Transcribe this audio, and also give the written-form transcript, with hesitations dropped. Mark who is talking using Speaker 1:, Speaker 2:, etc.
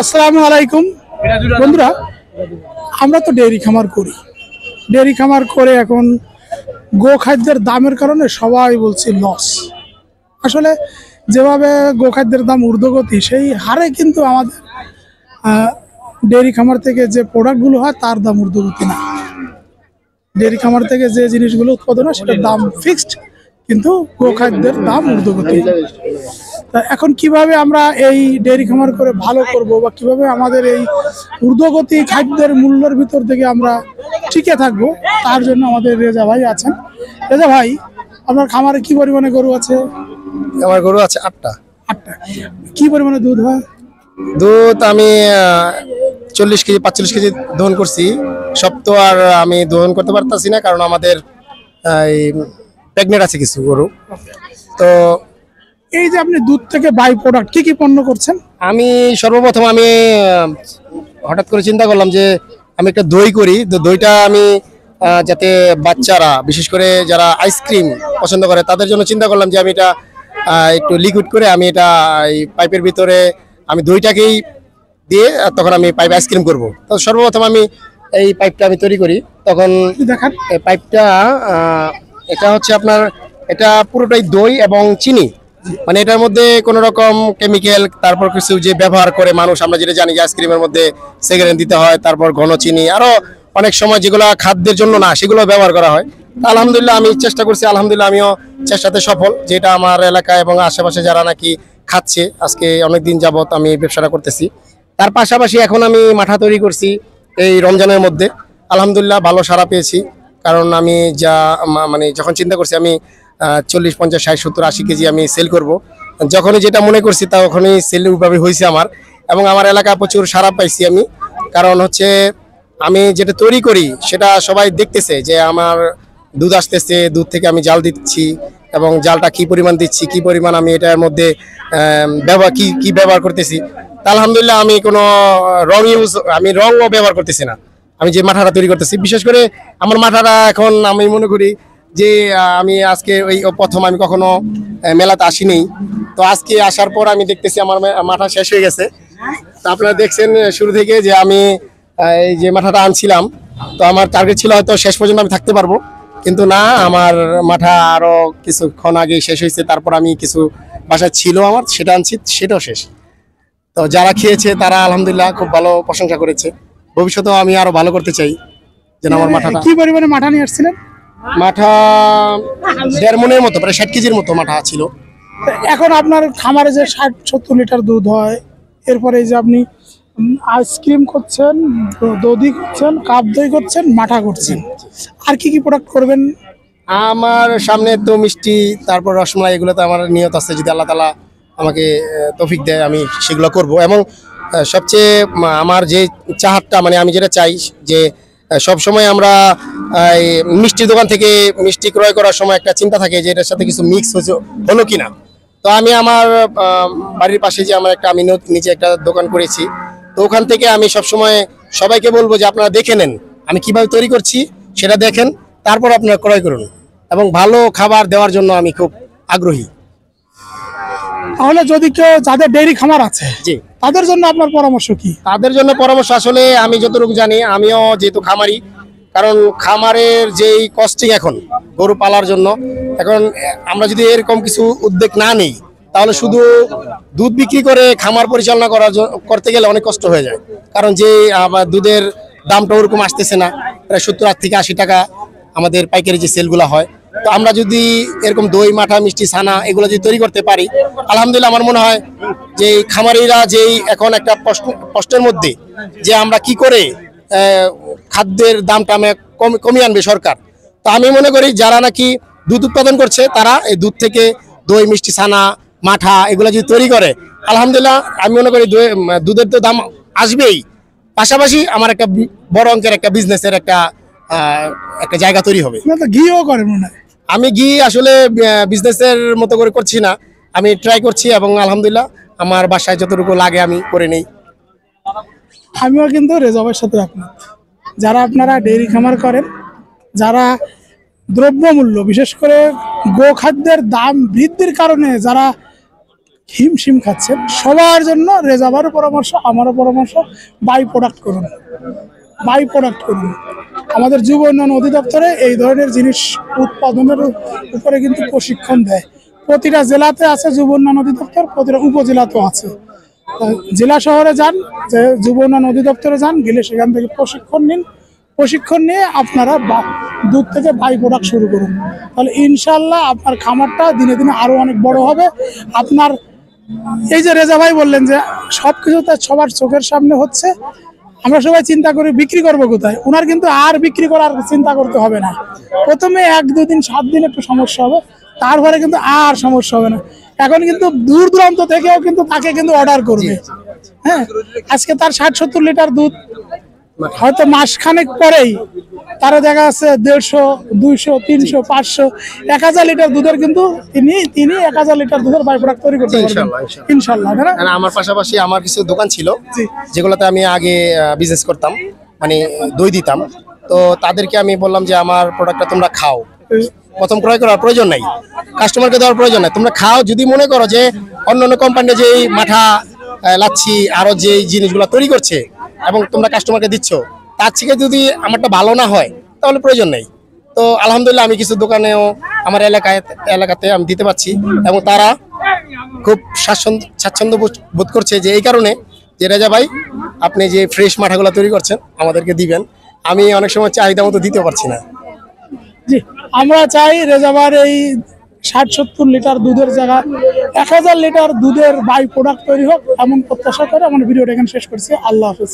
Speaker 1: আসসালামু আলাইকুম বন্ধুরা, আমরা তো ডেয়ারি খামার করি। ডেয়ারি খামার করে এখন গোখাদ্যের দামের কারণে সবাই বলছে লস। আসলে যেভাবে গোখাদ্যের দাম ঊর্ধ্বগতি, সেই হারে কিন্তু আমাদের ডেয়ারি খামার থেকে যে প্রোডাক্টগুলো হয় তার দাম ঊর্ধ্বগতি না। ডেয়ারি খামার থেকে যে জিনিসগুলো উৎপাদন হয় সেটার দাম ফিক্সড, কিন্তু গোখাদ্যের দাম ঊর্ধ্বগতি। তা এখন কিভাবে আমরা এই ডেয়ারি খামার করে ভালো করব, বা কিভাবে আমাদের এই ঊর্ধ্বগতি খাদ্যের মূল্যের ভিতর থেকে আমরা টিকে থাকবো, তার জন্য আমাদের রেজা ভাই আছেন। রেজা ভাই, আপনার খামারে কি পরিমাণে গরু আছে?
Speaker 2: আমার গরু আছে 8টা।
Speaker 1: কি পরিমাণে দুধ হয়?
Speaker 2: দুধ আমি 40 কেজি 45 কেজি দহন করছি। সব তো আর আমি দহন করতে পারতাছি না, কারণ আমাদের প্রেগনেন্ট আছে কিছু গরু। তো
Speaker 1: এই যে আপনি দুধ থেকে বাই প্রোডাক্ট কি কি পণ্য করছেন?
Speaker 2: আমি সর্বপ্রথম হঠাৎ করে চিন্তা করলাম যে আমি একটা দই করি। তো দইটা আমি যাতে বাচ্চারা, বিশেষ করে যারা আইসক্রিম পছন্দ করে, তাদের জন্য চিন্তা করলাম যে আমি এটা একটু লিকুইড করে আমি এটা এই পাইপের ভিতরে আমি দইটাকেই দিয়ে তখন আমি পাইপ আইসক্রিম করব। তো সর্বপ্রথম আমি এই পাইপটা আমি তৈরি করি। তখন
Speaker 1: দেখান
Speaker 2: এই পাইপটা, এটা হচ্ছে আপনার, এটা পুরোটাই দই এবং চিনি, মানে এটার মধ্যে কোনো রকম কেমিক্যাল, তারপর কিছু যে ব্যবহার করে মানুষ, আমরা যেটা জানি যে আইসক্রিমের মধ্যে সেগ্রেন দিতে হয়, তারপর ঘন চিনি, আরো অনেক সময় যেগুলো খাদ্যের জন্য না সেগুলো ব্যবহার করা হয়। আলহামদুলিল্লাহ আমি চেষ্টা করছি, আলহামদুলিল্লাহ আমিও চেষ্টাতে সফল, যেটা আমার এলাকা এবং আশেপাশে যারা নাকি খাচ্ছে, আজকে অনেকদিন যাবত আমি ব্যবসাটা করতেছি। তার পাশাপাশি এখন আমি মাঠা তৈরি করছি এই রমজানের মধ্যে। আলহামদুলিল্লাহ ভালো সাড়া পেয়েছি, কারণ আমি মানে যখন চিন্তা করছি আমি 40 50 60 70 80 কেজি আমি সেল করব, যখনই যেটা মনে করছি তখনই সেল ওইভাবে হয়েছে আমার, এবং আমার এলাকা প্রচুর সাড়া পাইছি আমি। কারণ হচ্ছে আমি যেটা তৈরি করি সেটা সবাই দেখতেছে যে আমার দুধ আসতেছে, দুধ থেকে আমি জাল দিচ্ছি, এবং জালটা কি পরিমাণ দিচ্ছি, কি পরিমাণ আমি এটার মধ্যে কি ব্যবহার করতেছি। আলহামদুলিল্লাহ আমি কোনো রংও ব্যবহার করতেছি না। আমি যে মাঠাটা তৈরি করতেছি, বিশেষ করে আমার মাঠাটা এখন আমি মনে করি যে আমি আজকে ওই প্রথম, আমি কখনো মেলাতে আসিনি, তো আজকে আসার পর আমি দেখতেছি আমার মাঠা শেষ হয়ে গেছে। তো আপনারা দেখছেন শুরু থেকে যে আমি এই যে মাঠাটা আনছিলাম, তো আমার টার্গেট ছিল হয়তো শেষ পর্যন্ত আমি থাকতে পারবো, কিন্তু না, আমার মাঠা আরো কিছুক্ষণ আগে শেষ হয়েছে। তারপর আমি কিছু বাসায় ছিল আমার, সেটা আনছি, সেটাও শেষ। তো যারা খেয়েছে তারা আলহামদুলিল্লাহ খুব ভালো প্রশংসা করেছে। ভবিষ্যতেও আমি আরো ভালো করতে চাই যেন আমার মাঠাটা।
Speaker 1: কি পরিমাণে মাঠা নিয়ে আসছিলেন?
Speaker 2: মাঠা 1.5 মনের মতো, প্রায় 60 কেজির মতো মাঠা ছিল।
Speaker 1: এখন আপনার খামারে যে 60-70 লিটার দুধ হয়, এরপরে এই যে আপনি আইসক্রিম করছেন, দধি করছেন, কাপ দই করছেন, মাঠা করছেন, আর কি কি প্রোডাক্ট করবেন?
Speaker 2: আমার সামনে তো মিষ্টি, তারপর রসমালাই, এগুলো তো আমার নিয়ত আছে, যদি আল্লাহ তাআলা আমাকে তৌফিক দেয় আমি সেগুলো করব। এবং সবচেয়ে আমার যে চাহাতটা, মানে আমি যেটা চাই যে সব সময় আমরা মিষ্টির দোকান থেকে মিষ্টি ক্রয় করার সময় একটা চিন্তা থাকে যে এটার সাথে কিছু মিক্স হলো কিনা। তো আমি আমার বাড়ির পাশে যে আমার আমি নিচে একটা দোকান করেছি, তো ওখান থেকে আমি সবসময় সবাইকে বলবো যে আপনারা দেখে নেন আমি কিভাবে তৈরি করছি, সেটা দেখেন, তারপর আপনারা ক্রয় করুন, এবং ভালো খাবার দেওয়ার জন্য আমি খুব আগ্রহী।
Speaker 1: তাহলে যদি কেউ, যাদের ডেইরি খামার আছে,
Speaker 2: জি,
Speaker 1: তাদের জন্য আপনার পরামর্শ কি?
Speaker 2: তাদের জন্য পরামর্শ, আসলে আমি যতটুকু জানি, আমিও যেহেতু খামারি, কারণ খামারের যেই কস্টিং এখন গরু পালার জন্য, এখন আমরা যদি এরকম কিছু উদ্যোগ না নিই, তাহলে শুধু দুধ বিক্রি করে খামার পরিচালনা করতে গেলে অনেক কষ্ট হয়ে যায়। কারণ যে দুধের দামটা ওরকম আসতেছে না, প্রায় 70 থেকে 80 টাকা আমাদের পাইকারি যে সেলগুলো হয়। তো আমরা যদি এরকম দই, মাঠা, মিষ্টি, ছানা এগুলো যদি তৈরি করতে পারি, আলহামদুলিল্লাহ আমার মনে হয় যে খামারিরা যেই এখন একটা কষ্টের মধ্যে, যে আমরা কি করে খাদ্যের দামটা কমিয়ে আনবে সরকার। তো আমি মনে করি যারা নাকি দুধ উৎপাদন করছে, তারা এই দুধ থেকে দই, মিষ্টি, ছানা, মাঠা এগুলো যদি তৈরি করে, আলহামদুলিল্লাহ আমি মনে করি দুধের তো দাম আসবেই, পাশাপাশি আমার একটা বড় অঙ্কের একটা বিজনেসের একটা জায়গা তৈরি হবে।
Speaker 1: ঘিও করে মনে হয়? আমি
Speaker 2: ঘি আসলে বিজনেসের মতো করে করছি না, আমি ট্রাই করছি, এবং আলহামদুলিল্লাহ আমার বাসায় যতটুকু লাগে আমি করে নেই।
Speaker 1: আমিও কিন্তু রেজাবের সাথে একমত। যারা আপনারা ডেইরি খামার করেন, যারা দ্রব্যমূল্য, বিশেষ করে গোখাদ্যের দাম বৃদ্ধির কারণে যারা হিমশিম খাচ্ছেন, সবার জন্য রেজাভারের পরামর্শ, আমারও পরামর্শ, বাই প্রোডাক্ট করুন, বাই প্রোডাক্ট করুন। আমাদের যুব উন্নয়ন অধিদপ্তরে এই ধরনের জিনিস উৎপাদনের উপরে কিন্তু প্রশিক্ষণ দেয়। প্রতিটা জেলাতে আছে যুব উন্নয়ন অধিদপ্তর, প্রতিটা উপজেলাতেও আছে। জেলা শহরে যান, যে যুব উন্নয়ন অধিদপ্তরে যান, গেলে সেখান থেকে প্রশিক্ষণ নিন। প্রশিক্ষণ নিয়ে আপনারা দুধ থেকে বাই প্রোডাক্ট শুরু করুন, তাহলে ইনশাল্লাহ আপনার খামারটা দিনে দিনে আরো অনেক বড় হবে। আপনার এই যে রেজা ভাই বললেন যে সবকিছু তার সবার চোখের সামনে হচ্ছে, আমরা সবাই চিন্তা করি বিক্রি করবো কোথায়, ওনার কিন্তু আর বিক্রি করার চিন্তা করতে হবে না। প্রথমে 1-2 দিন 7 দিন একটু সমস্যা হবে, তারপরে কিন্তু আর সমস্যা হবে না। এখন কিন্তু দূর দূরান্ত থেকেও কিন্তু তাকে কিন্তু অর্ডার করবে। হ্যাঁ, আজকে তার 60-70 লিটার দুধ, হয়তো মাসখানেক পরেই তারা দেখা যাচ্ছে 150, 200, 300, 500, 1000 লিটার দুধের কিন্তু তিনি 1000 লিটার দুধের বাই প্রোডাক্ট তৈরি করতে পারবেন ইনশাল্লাহ।
Speaker 2: আমার পাশাপাশি আমার কিছু দোকান ছিল
Speaker 1: জি।
Speaker 2: যেগুলোতে আমি আগে বিজনেস করতাম, মানে দই দিতাম। তো তাদেরকে আমি বললাম যে আমার প্রোডাক্টটা তোমরা খাও, প্রথম ক্রয় করার প্রয়োজন নাই, কাস্টমারকে দেওয়ার প্রয়োজন নাই, তোমরা খাও। যদি মনে করো যে অন্যান্য কোম্পানি যেই মাঠা, লাচ্ছি আরো যে জিনিসগুলো তৈরি করছে এবং তোমরা কাস্টমারকে দিচ্ছ, তার থেকে যদি আমারটা ভালো না হয় তাহলে প্রয়োজন নেই। তো আলহামদুলিল্লাহ আমি কিছু দোকানেও আমার এলাকাতে আমি দিতে পারছি, এবং তারা খুব স্বাচ্ছন্দ্য বোধ করছে, যে এই কারণে যে রেজা ভাই আপনি যে ফ্রেশ মাঠাগুলো তৈরি করছেন আমাদেরকে দিবেন। আমি অনেক সময় চাহিদা মতো দিতে পারছি না।
Speaker 1: জি, আমরা চাই রেজাভার এই 60-70 লিটার দুধের জায়গা 1000 লিটার দুধের বাই প্রোডাক্ট তৈরি হোক, এমন প্রত্যাশা করে আমার ভিডিওটা এখানে শেষ করছি। আল্লাহ হাফেজ।